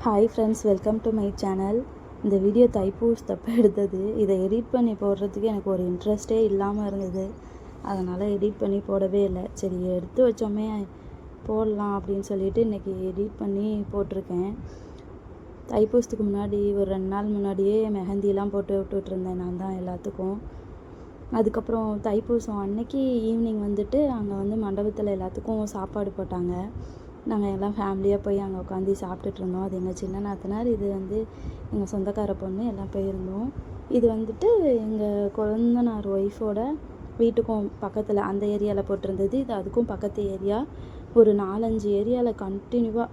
Hi friends, welcome to my channel. இந்த video தைப்பூசத்தப்போ எடுத்தது. இதை எடிட் பண்ணி போடுறதுக்கு எனக்கு ஒரு இன்ட்ரெஸ்ட்டே இல்லாமல் இருந்தது. அதனால் எடிட் பண்ணி போடவே இல்லை. சரி, எடுத்து வச்சோமே போடலாம் அப்படின்னு சொல்லிட்டு இன்றைக்கி எடிட் பண்ணி போட்டிருக்கேன். தைப்பூசத்துக்கு முன்னாடி ஒரு 2 நாள் முன்னாடியே மெஹந்திலாம் போட்டு விட்டுட்ருந்தேன் நான் தான் எல்லாத்துக்கும். அதுக்கப்புறம் தைப்பூசம் அன்னைக்கு ஈவினிங் வந்துட்டு அங்கே வந்து மண்டபத்தில் எல்லாத்துக்கும் சாப்பாடு போட்டாங்க. நாங்கள் எல்லாம் ஃபேமிலியாக போய் அங்கே உட்காந்து சாப்பிட்டுட்டு இருந்தோம். அது எங்கள் சின்ன நாத்தனார், இது வந்து எங்கள் சொந்தக்கார பொண்ணு, எல்லாம் போயிருந்தோம். இது வந்துட்டு எங்கள் கொழுந்தனார் ஒய்ஃபோட வீட்டுக்கும் பக்கத்தில் அந்த ஏரியாவில் போட்டிருந்தது. இது அதுக்கும் பக்கத்து ஏரியா. ஒரு 4-5 ஏரியாவில் கண்டினியூவாக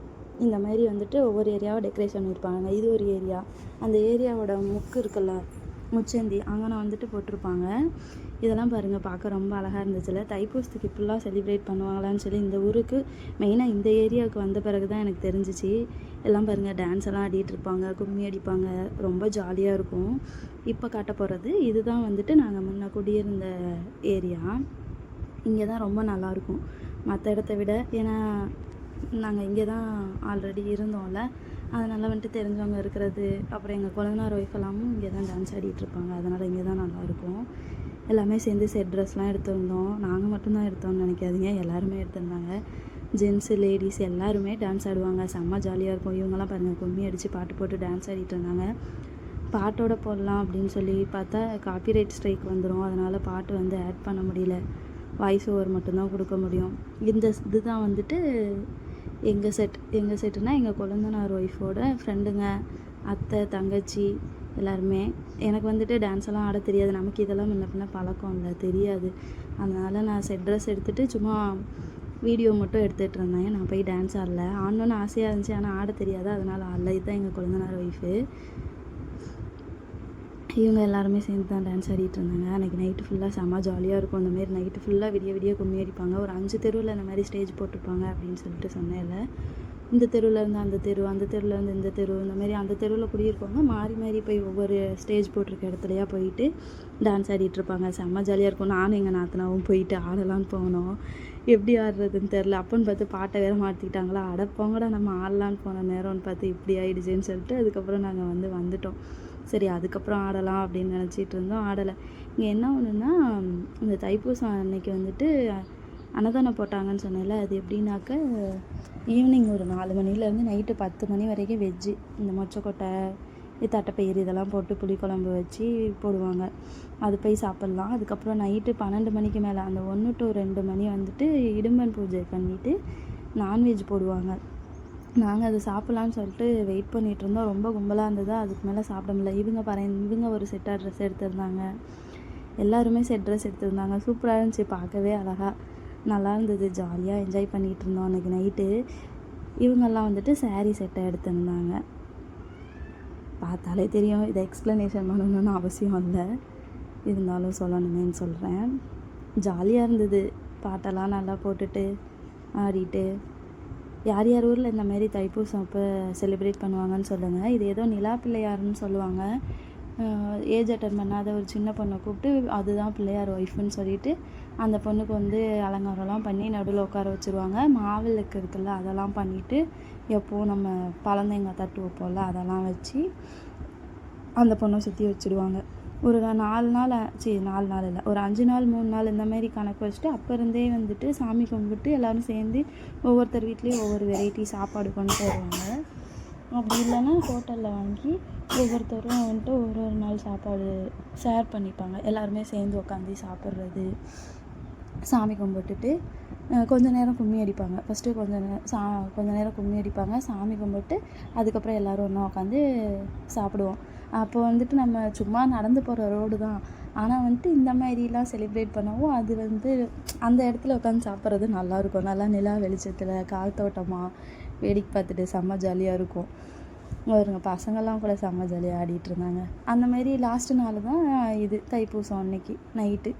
இந்த மாதிரி வந்துட்டு ஒவ்வொரு ஏரியாவை டெக்கரேஷன் பண்ணியிருப்பாங்க. இது ஒரு ஏரியா, அந்த ஏரியாவோட முக்கு இருக்குல்ல, முச்சந்தி, அங்கே வந்துட்டு போட்டிருப்பாங்க. இதெல்லாம் பாருங்கள், பார்க்க ரொம்ப அழகாக இருந்துச்சுல. தைப்பூசத்துக்கு இப்படிலாம் செலிப்ரேட் பண்ணுவாங்களான்னு சொல்லி இந்த ஊருக்கு மெயினாக இந்த ஏரியாவுக்கு வந்த பிறகு தான் எனக்கு தெரிஞ்சிச்சு. எல்லாம் பாருங்கள், டான்ஸ் எல்லாம் ஆடிட்டு இருப்பாங்க, கும்மி அடிப்பாங்க, ரொம்ப ஜாலியாக இருக்கும். இப்போ காட்ட போகிறது இதுதான் வந்துட்டு நாங்கள் முன்ன குடியிருந்த ஏரியா. இங்கே தான் ரொம்ப நல்லாயிருக்கும் மற்ற இடத்த விட. ஏன்னா நாங்கள் இங்கே தான் ஆல்ரெடி இருந்தோம்ல, அதனால் வந்துட்டு தெரிஞ்சவங்க இருக்கிறது. அப்புறம் எங்கள் கொழுந்தனார் ஒய்ஃப் எல்லாமும் இங்கே தான் டான்ஸ் ஆடிட்டுருப்பாங்க. அதனால் இங்கே தான் நல்லாயிருக்கும். எல்லாமே சேர்ந்து செட் ட்ரெஸ்லாம் எடுத்திருந்தோம். நாங்கள் மட்டும்தான் எடுத்தோம்னு நினைக்காதீங்க, எல்லாருமே எடுத்திருந்தாங்க. ஜென்ஸு லேடிஸ் எல்லாருமே டான்ஸ் ஆடுவாங்க, செம்ம ஜாலியாக இருக்கும். இவங்கெல்லாம் பாருங்கள், கும்மி அடித்து பாட்டு போட்டு டான்ஸ் ஆடிட்டு இருந்தாங்க. பாட்டோட போடலாம் அப்படின்னு சொல்லி பார்த்தா காப்பிரைட் ஸ்ட்ரைக் வந்துடும். அதனால் பாட்டு வந்து ஆட் பண்ண முடியல, வாய்ஸ் ஓவர் மட்டும்தான் கொடுக்க முடியும். இதுதான் வந்துட்டு எங்கள் செட்டுனால் எங்கள் கொழுந்தனார் ஒய்ஃபோட ஃப்ரெண்டுங்க, அத்தை, தங்கச்சி எல்லாருமே. எனக்கு வந்துட்டு டான்ஸ் எல்லாம் ஆட தெரியாது, நமக்கு இதெல்லாம் முன்ன பின்ன பழக்கம் இல்லை, தெரியாது. அதனால் நான் செட் ட்ரெஸ் எடுத்துகிட்டு சும்மா வீடியோ மட்டும் எடுத்துகிட்டு இருந்தேன். நான் போய் டான்ஸ் ஆடல. ஆடணுன்னு ஆசையாக இருந்துச்சு, ஆனால் ஆட தெரியாது, அதனால் ஆடல. இதுதான் எங்கள் கொழுந்தனார் ஒய்ஃபு. இவங்க எல்லாருமே சேர்ந்து தான் டான்ஸ் ஆடிட்டு இருந்தாங்க. அன்றைக்கி நைட்டு ஃபுல்லாக செம்ம ஜாலியாக இருக்கும். அந்தமாரி நைட்டு ஃபுல்லாக விடிய கும்மி அடிப்பாங்க. ஒரு 5 தெருவில் இந்த மாதிரி ஸ்டேஜ் போட்டிருப்பாங்க அப்படின்னு சொல்லிட்டு சொன்னேன்ல. இந்த தெருவிலேருந்து அந்த தெரு, அந்த தெருவிலேருந்து இந்த தெரு, இந்த மாதிரி அந்த தெருவில் குடியிருக்கவங்க மாறி போய் ஒவ்வொரு ஸ்டேஜ் போட்டிருக்க இடத்துலையா போயிட்டு டான்ஸ் ஆடிட்டுருப்பாங்க. செம்ம ஜாலியாக இருக்கும். நானும் எங்கள் நாத்தனாவும் போயிட்டு ஆடலான்னு போனோம். எப்படி ஆடுறதுன்னு தெரில. அப்போன்னு பார்த்து பாட்டை வேறு மாற்றிக்கிட்டாங்களா. அடப்போங்கடா, நம்ம ஆடலான்னு போன நேரம்னு பார்த்து இப்படி ஆகிடுச்சுன்னு சொல்லிட்டு அதுக்கப்புறம் நாங்கள் வந்துட்டோம். சரி, அதுக்கப்புறம் ஆடலாம் அப்படின்னு நினச்சிட்டு இருந்தோம், ஆடலை. இங்கே என்ன ஒன்றுன்னா, இந்த தைப்பூசம் அன்னைக்கு வந்துட்டு அன்னதானம் போட்டாங்கன்னு சொன்னேன்ல, அது எப்படின்னாக்க ஈவினிங் ஒரு 4 மணிலேருந்து நைட்டு 10 மணி வரைக்கும் வெஜ்ஜு. இந்த மொச்சக்கொட்டை, தட்டைப்பயிறு இதெல்லாம் போட்டு புளிக்குழம்பு வச்சு போடுவாங்க. அது போய் சாப்பிட்லாம். அதுக்கப்புறம் நைட்டு 12 மணிக்கு மேலே அந்த 1 to 2 மணி வந்துட்டு இடும்பன் பூஜை பண்ணிவிட்டு நான்வெஜ் போடுவாங்க. நாங்கள் அதை சாப்பிட்லான்னு சொல்லிட்டு வெயிட் பண்ணிகிட்டு இருந்தோம். ரொம்ப கும்பலாக இருந்ததா, அதுக்கு மேலே சாப்பிட முடியல. இவங்க ஒரு செட்டாக ட்ரெஸ் எடுத்திருந்தாங்க, எல்லாருமே செட் ட்ரெஸ் எடுத்திருந்தாங்க. சூப்பராக இருந்துச்சு, பார்க்கவே அழகாக நல்லா இருந்தது. ஜாலியாக என்ஜாய் பண்ணிகிட்டு இருந்தோம் அன்றைக்கி நைட்டு. இவங்கெல்லாம் வந்துட்டு சாரீ செட்டை எடுத்திருந்தாங்க. பார்த்தாலே தெரியும், இதை எக்ஸ்ப்ளனேஷன் பண்ணணும்னு அவசியம் இல்லை, இருந்தாலும் சொல்லணுமேன்னு சொல்கிறேன். ஜாலியாக இருந்தது. பாட்டெல்லாம் நல்லா போட்டுட்டு ஆடிட்டு. யார் ஊரில் இந்த மாதிரி தைப்பூசம் அப்போ செலிப்ரேட் பண்ணுவாங்கன்னு சொல்லுங்கள். இது ஏதோ நிலா பிள்ளையாருன்னு சொல்லுவாங்க. ஏஜ் அட்டன் பண்ணாத ஒரு சின்ன பொண்ணை கூப்பிட்டு அதுதான் பிள்ளையார் ஒய்ஃப்னு சொல்லிட்டு அந்த பொண்ணுக்கு வந்து அலங்காரம்லாம் பண்ணி நடுவில் உட்கார வச்சுருவாங்க. மாவிளக்கு இருக்குல்ல, அதெல்லாம் பண்ணிவிட்டு எப்போது நம்ம பழந்தேங்காய் தட்டு வைப்போம்ல, அதெல்லாம் வச்சு அந்த பொண்ணை சுற்றி வச்சுடுவாங்க. ஒரு 4 நாள் இல்லை, ஒரு 5 நாள் 3 நாள் இந்த மாதிரி கணக்கு வச்சுட்டு அப்போ இருந்தே வந்துட்டு சாமி கும்பிட்டு எல்லோரும் சேர்ந்து ஒவ்வொருத்தர் வீட்லேயும் ஒவ்வொரு வெரைட்டி சாப்பாடு கொண்டு வருவாங்க. அப்படி இல்லைன்னா ஹோட்டலில் வாங்கி ஒவ்வொருத்தரும் வந்துட்டு ஒரு நாள் சாப்பாடு ஷேர் பண்ணிப்பாங்க. எல்லாருமே சேர்ந்து உட்காந்து சாப்பிட்றது, சாமி கும்பிட்டுட்டு கொஞ்சம் நேரம் கும்மி அடிப்பாங்க. ஃபஸ்ட்டு கொஞ்சம் நேரம் கும்மி அடிப்பாங்க, சாமி கும்பிட்டு அதுக்கப்புறம் எல்லோரும் ஒன்றா உட்காந்து சாப்பிடுவோம். அப்போ வந்துட்டு நம்ம சும்மா நடந்து போகிற ரோடு தான், ஆனால் வந்துட்டு இந்த மாதிரிலாம் செலிப்ரேட் பண்ணவும் அது வந்து அந்த இடத்துல உட்காந்து சாப்பிட்றது நல்லாயிருக்கும். நல்லா நிலா வெளிச்சத்தில் காத்தோட்டமாக வேடிக்கை பார்த்துட்டு செம்ம ஜாலியாக இருக்கும். வருங்க, பசங்கள்லாம் கூட செம்ம ஜாலியாக ஆடிட்டு இருந்தாங்க. அந்த மாதிரி லாஸ்ட்டு நாள் தான் இது தைப்பூசம் அன்னைக்கு நைட்டு.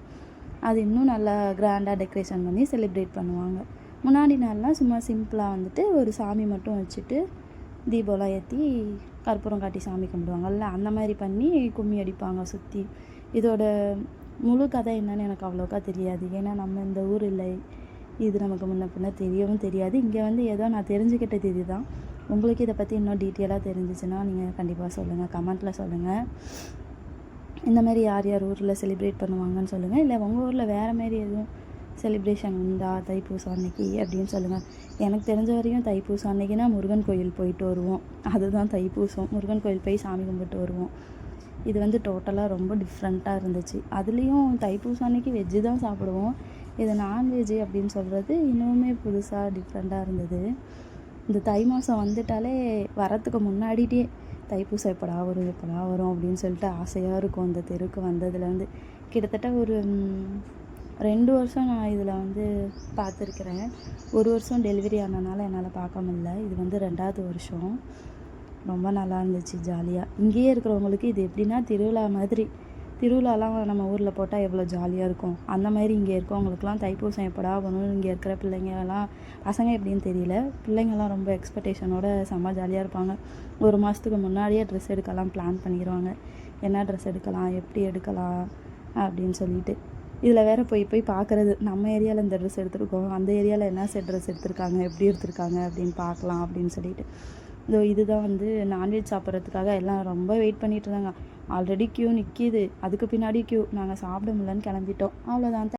அது இன்னும் நல்லா கிராண்டாக டெக்கரேஷன் பண்ணி செலிப்ரேட் பண்ணுவாங்க. முன்னாடி நாள்லாம் சும்மா சிம்பிளாக வந்துட்டு ஒரு சாமி மட்டும் வச்சுட்டு தீபம்லாம் ஏற்றி கற்பூரம் காட்டி சாமி கும்பிடுவாங்கல்ல, அந்த மாதிரி பண்ணி கும்மி அடிப்பாங்க சுற்றி. இதோட முழு கதை என்னன்னு எனக்கு அவ்வளோக்கா தெரியாது, ஏன்னா நம்ம இந்த ஊர் இல்லை, இது நமக்கு முன்ன பின்ன தெரியவும் தெரியாது. இங்கே வந்து ஏதோ நான் தெரிஞ்சுக்கிட்டது இதுதான். உங்களுக்கு இதை பற்றி இன்னும் டீட்டெயிலாக தெரிஞ்சிச்சுன்னா நீங்கள் கண்டிப்பாக சொல்லுங்கள், கமெண்ட்டில் சொல்லுங்கள். இந்த மாதிரி யார் யார் ஊரில் செலிப்ரேட் பண்ணுவாங்கன்னு சொல்லுங்கள். இல்லை உங்கள் ஊரில் வேறு மாரி எதுவும் செலிப்ரேஷன் உண்டா தைப்பூசம் அன்னைக்கு அப்படின்னு சொல்லுங்கள். எனக்கு தெரிஞ்ச வரையும் தைப்பூசம் அன்னைக்குனா முருகன் கோயில் போயிட்டு வருவோம். அதுதான் தைப்பூசம். முருகன் கோயில் போய் சாமி கும்பிட்டு வருவோம். இது வந்து டோட்டலாக ரொம்ப டிஃப்ரெண்ட்டாக இருந்துச்சு. அதுலேயும் தைப்பூசம் அன்னைக்கு வெஜ்ஜு தான் சாப்பிடுவோம். இது நான்வெஜ்ஜு அப்படின்னு சொல்கிறது இன்னுமே புதுசாக டிஃப்ரெண்ட்டாக இருந்தது. இந்த தை மாதம் வந்துட்டாலே வரத்துக்கு முன்னாடிட்டே தைப்பூசம் எப்படா வரும் அப்படின்னு சொல்லிட்டு ஆசையாக இருக்கும். இந்த தெருக்கு வந்ததுலேருந்து கிட்டத்தட்ட ஒரு 2 வருஷம் நான் இதில் வந்து பார்த்துருக்குறேன். 1 வருஷம் டெலிவரி ஆனதுனால என்னால் பார்க்க முடியல. இது வந்து 2வது வருஷம். ரொம்ப நல்லா இருந்துச்சு, ஜாலியாக. இங்கேயே இருக்கிறவங்களுக்கு இது எப்படின்னா திருவிழா மாதிரி. திருவிழாலாம் நம்ம ஊரில் போட்டால் எவ்வளோ ஜாலியாக இருக்கும், அந்த மாதிரி இங்கே இருக்கவங்களுக்குலாம் தைப்பூசம் எப்படா வரும். இங்கே இருக்கிற பிள்ளைங்கலாம், பசங்க எப்படின்னு தெரியல, பிள்ளைங்கள்லாம் ரொம்ப எக்ஸ்பெக்டேஷனோட செம்ம ஜாலியாக இருப்பாங்க. 1 மாதத்துக்கு முன்னாடியே ட்ரெஸ் எடுக்கலாம் பிளான் பண்ணிடுவாங்க. என்ன ட்ரெஸ் எடுக்கலாம், எப்படி எடுக்கலாம் அப்படின்னு சொல்லிட்டு. இதில் வேறு போய் பார்க்குறது, நம்ம ஏரியாவில் இந்த ட்ரெஸ் எடுத்துருக்கோம், அந்த ஏரியாவில் என்ன செட் ட்ரெஸ் எடுத்திருக்காங்க, எப்படி எடுத்திருக்காங்க அப்படின்னு பார்க்கலாம் அப்படின்னு சொல்லிட்டு. இதுதான் வந்து நான்வெஜ் சாப்பிட்றதுக்காக எல்லாம் ரொம்ப வெயிட் பண்ணிட்டு இருந்தாங்க. ஆல்ரெடி க்யூ நிற்கிது, அதுக்கு பின்னாடி க்யூ. நாங்கள் சாப்பிட முடியலன்னு கிளம்பிட்டோம். அவ்வளோதான்.